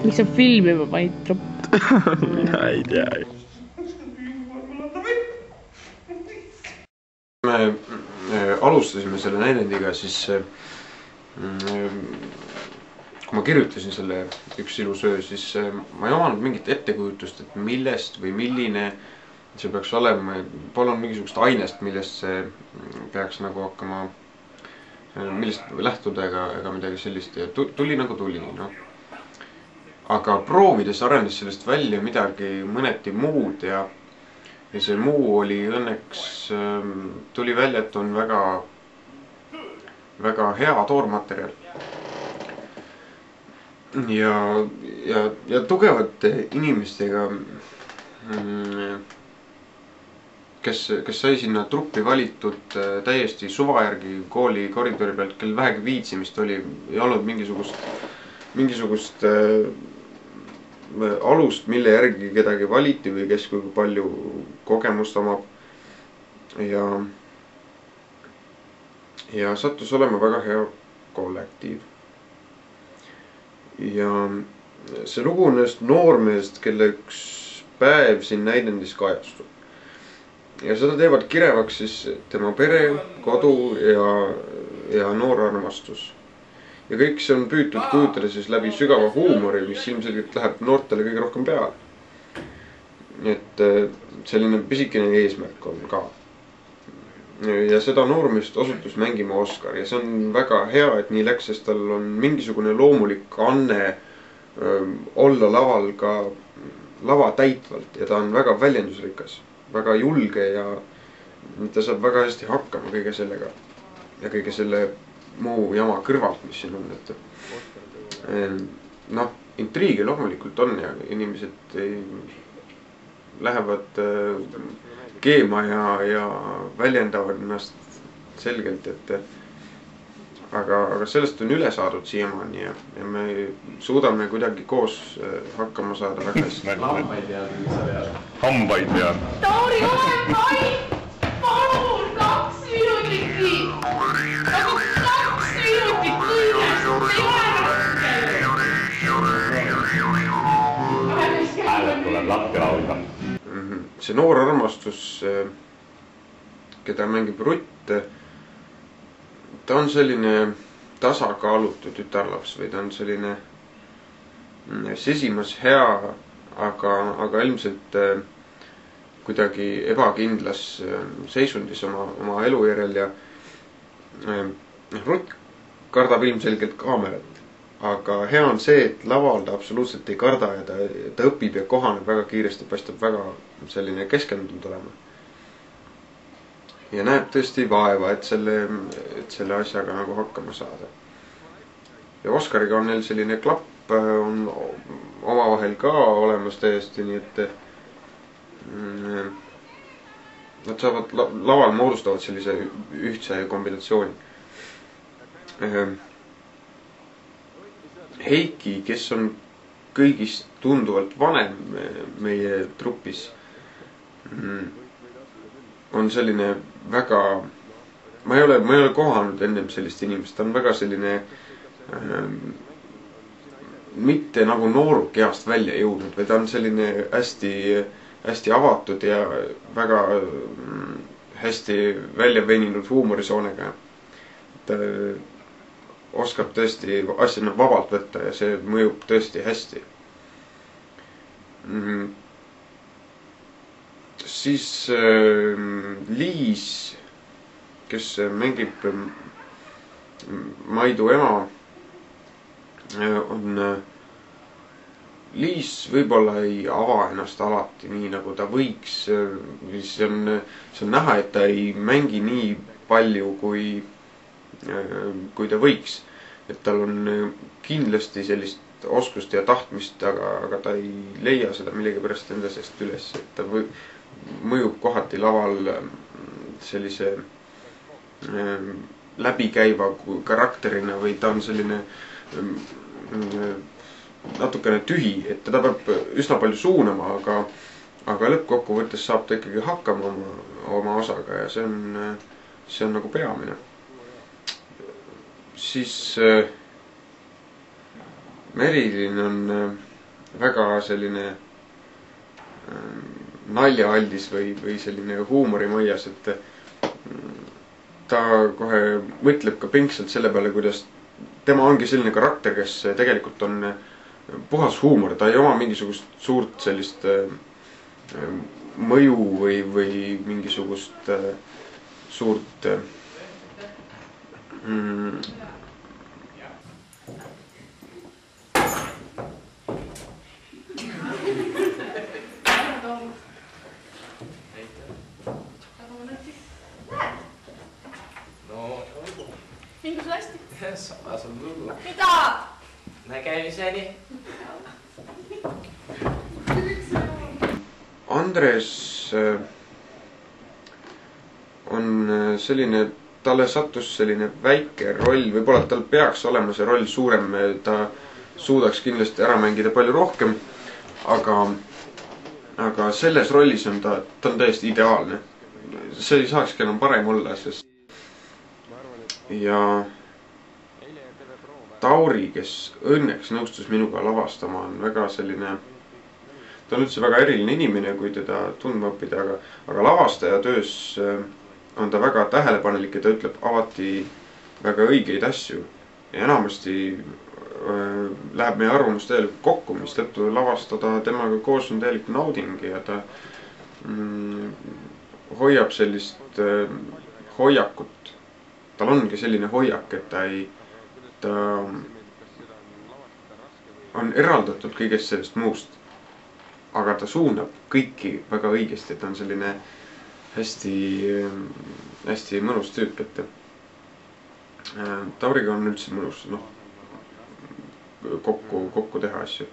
Miks sa filmima panid trupp? Mina ei tea. Me alustasime selle näidendiga, siis kui ma kirjutasin selle Üks ilus öö, siis ma ei omanud mingit ettekujutust, et millest või milline see peaks olema. Palun mingisugust ainest, millest see peaks nagu hakkama, millest lähtuda ega midagi sellist. Ja tuli nagu tuli, noh. Aga proovides arenes sellest välja midagi mõneti muud ja see muu oli õnneks, tuli välja, et on väga hea toormaterjal. Ja tugevate inimestega, kes sai sinna truppi valitud täiesti suva järgi kooli koridori pealt, kel vähegi viitsimist oli, ei olnud mingisugust alust, mille järgi kedagi valiti või kes kui palju kogemust omab. Ja sattus olema väga hea kollektiiv. Ja see lugu on ühest noormeest, kelle üks päev siin näidendis kajastub. Ja seda teevad kirevaks siis tema pere, kodu ja noor armastus. Ja kõik see on püütud kujutada siis läbi sügava huumori, mis ilmselgelt läheb noortele kõige rohkem peale. Et selline pisikene eesmärk on ka. Ja seda noormeest osutus mängima Oskar ja see on väga hea, et nii läks, sest tal on mingisugune loomulik anne olla laval ka lava täitvalt ja ta on väga väljendusrikas, väga julge ja ta saab väga hästi hakkama kõige sellega ja kõige selle muu jama kõrvalt, mis siin on, et noh, intriigi loomulikult on ja inimesed lähevad keema ja väljendavad ennast selgelt, et aga sellest on üle saadud siiamaani ja me suudame kuidagi koos hakkama saada väga hästi. Hambaid ja Tauri, ole vaid! Palun, 2 minutitki! Nagu 2 minutit kõigest! hääled tuleb lahti laulda. See noor armastus, keda mängib Rutt, ta on selline tasakaalutu tütarlaps või ta on selline sisimas hea, aga ilmselt kuidagi ebakindlas seisundis oma elu järel ja Rutt kardab ilmselgelt kaamerat. Aga hea on see, et laval ta absoluutselt ei karda ja ta õpib ja kohaneb väga kiiresti, paistab väga selline keskendunud olema. Ja näeb tõesti vaeva, et selle asjaga nagu hakkama saada. Ja Oskariga on neil selline klapp on omavahel ka olemas täiesti, nii et nad saavad laval moodustavad sellise ühtse kombinatsiooni. Heiki, kes on kõigist tunduvalt vanem meie trupis, on selline väga, ma ei ole kohanud ennem sellist inimest, ta on väga selline mitte nagu nooruk east välja jõudnud, või ta on selline hästi avatud ja väga hästi välja veninud huumorisoonega. Ta oskab tõesti asjana vabalt võtta ja see mõjub tõesti hästi. Siis Liis, kes mängib Maidu ema, Liis võib-olla ei ava ennast alati nii, nagu ta võiks. See on näha, et ta ei mängi nii palju, kui ta võiks. Et tal on kindlasti sellist oskust ja tahtmist, aga ta ei leia seda millegipärast enda seest üles. Et ta mõjub kohati laval sellise läbikäiva karakterina või ta on selline natukene tühi, et teda peab üsna palju suunama, aga lõppkokkuvõttes saab ta ikkagi hakkama oma osaga ja see on nagu peamine. Siis Merilin on väga selline naljaaldis või selline huumorimõias, et ta kohe mõtleb ka pingsalt selle peale, kuidas tema ongi selline karakter, kes tegelikult on puhas huumor, ta ei oma mingisugust suurt sellist mõju või mingisugust suurt mingu sul hästi? Samas on lugu. Mida? Nägemiseni. Andres on selline, talle sattus selline väike roll, võib-olla tal peaks olema see roll suurem, ta suudaks kindlasti ära mängida palju rohkem, aga selles rollis on ta on täiesti ideaalne. See ei saakski enam parem olla, sest ja Tauri, kes õnneks nõustus minuga lavastama, on väga selline, ta on üldse väga eriline inimene, kui teda tundma õppida, aga lavastaja töös on ta väga tähelepanelik ja ta ütleb alati väga õigeid asju. Ja enamasti läheb meie arvamus täielikult kokku, mis tõttu lavastada temaga koos on täielik nauding ja ta hoiab sellist hoiakut. Tal ongi selline hoiak, et ta on eraldatud kõigest sellest muust, aga ta suunab kõiki väga õigesti, et ta on selline hästi mõnus tüüp, et Tauriga on üldse mõnus kokku teha asju.